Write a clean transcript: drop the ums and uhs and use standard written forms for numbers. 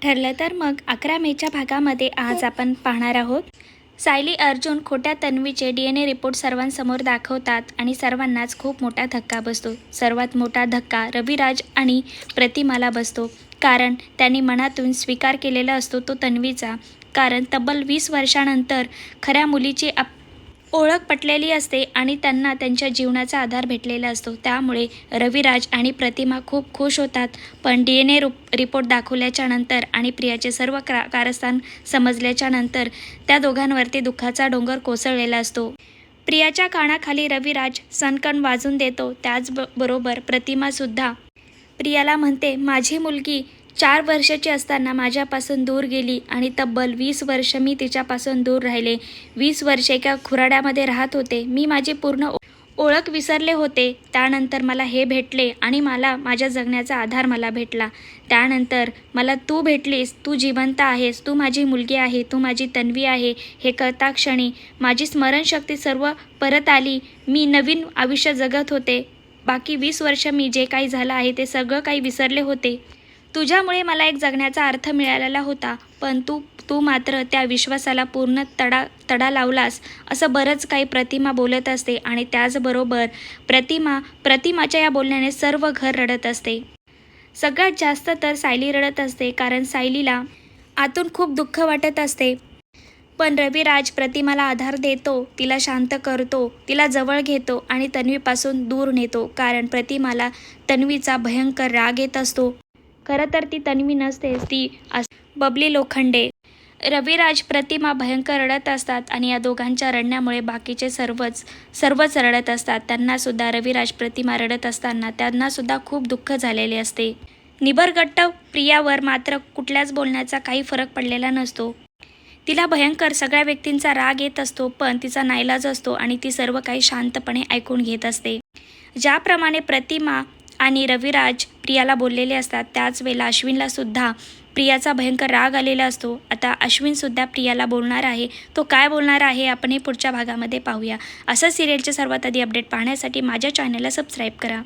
ठरलं तर मग 11 मेच्या भागामध्ये आज आपण पाहणार आहोत। सायली अर्जुन खोट्या तन्वीचे DNA रिपोर्ट सर्वांसमोर दाखवतात आणि सर्वांनाच खूप मोठा धक्का बसतो। सर्वात मोठा धक्का रविराज आणि प्रतिमाला बसतो, कारण त्यांनी मनातून स्वीकार केलेला असतो तो तन्वीचा। कारण तब्बल 20 वर्षांनंतर खऱ्या मुलीची ओळख पटलेली असते आणि त्यांना त्यांच्या जीवनाचा आधार भेटलेला असतो। त्यामुळे रविराज आणि प्रतिमा खूप खुश होतात। पण DNA रिपोर्ट दाखवल्याच्या नंतर आणि प्रियाचे सर्व कारस्थान समजल्याच्या नंतर त्या दोघांवरती दुःखाचा डोंगर कोसळलेला असतो। प्रियाच्या कानाखाली रविराज सणकण वाजून देतो। त्याचबरोबर प्रतिमासुद्धा प्रियाला म्हणते, माझी मुलगी 4 वर्षाची असताना माझ्यापासून दूर गेली आणि तब्बल 20 वर्ष मी तिच्यापासून दूर राहिले। 20 वर्षे एका खुराड्यामध्ये राहत होते। मी माझी पूर्ण ओळख विसरले होते। त्यानंतर मला हे भेटले आणि मला माझ्या जगण्याचा आधार मला भेटला। त्यानंतर मला तू भेटलीस, तू जिवंत आहेस, तू माझी मुलगी आहे, तू माझी तन्वी आहे। हे कळताक्षणी माझी स्मरणशक्ती सर्व परत आली। मी नवीन आयुष्य जगत होते। बाकी 20 वर्ष मी जे काही झालं आहे ते सगळं काही विसरले होते। तुझ्यामुळे मला एक जगण्याचा अर्थ मिळालेला होता, पण तू मात्र त्या विश्वासाला पूर्ण तडा लावलास, असं बरंच काही प्रतिमा बोलत असते। आणि त्याचबरोबर प्रतिमाच्या या बोलण्याने सर्व घर रडत असते। सगळ्यात जास्त तर सायली रडत असते, कारण सायलीला आतून खूप दुःख वाटत असते। पण रविराज प्रतिमाला आधार देतो, तिला शांत करतो, तिला जवळ घेतो आणि तन्वीपासून दूर नेतो, कारण प्रतिमाला तन्वीचा भयंकर राग येत असतो। खरं तर ती तन्वी नसतेच, ती बबली लोखंडे। रविराज प्रतिमा भयंकर रडत असतात आणि या दोघांच्या रडण्यामुळे बाकीचे सर्वच रडत असतात। त्यांनासुद्धा रविराज प्रतिमा रडत असताना त्यांनासुद्धा खूप दुःख झालेले असते। निबरगट्ट प्रियावर मात्र कुठल्याच बोलण्याचा काही फरक पडलेला नसतो। तिला भयंकर सगळ्या व्यक्तींचा राग येत असतो, पण तिचा नाईलाज असतो आणि ती सर्व काही शांतपणे ऐकून घेत असते। ज्याप्रमाणे प्रतिमा आणि रविराज प्रियाला बोललेले असतात, त्याच वेळेला अश्विनला सुद्धा प्रियाचा भयंकर राग आलेला असतो। आता अश्विनसुद्धा प्रियाला बोलणार आहे। तो काय बोलणार आहे आपण हे पुढच्या भागामध्ये पाहूया। असं सिरियलचे सर्वात आधी अपडेट पाहण्यासाठी माझ्या चॅनलला सबस्क्राईब करा।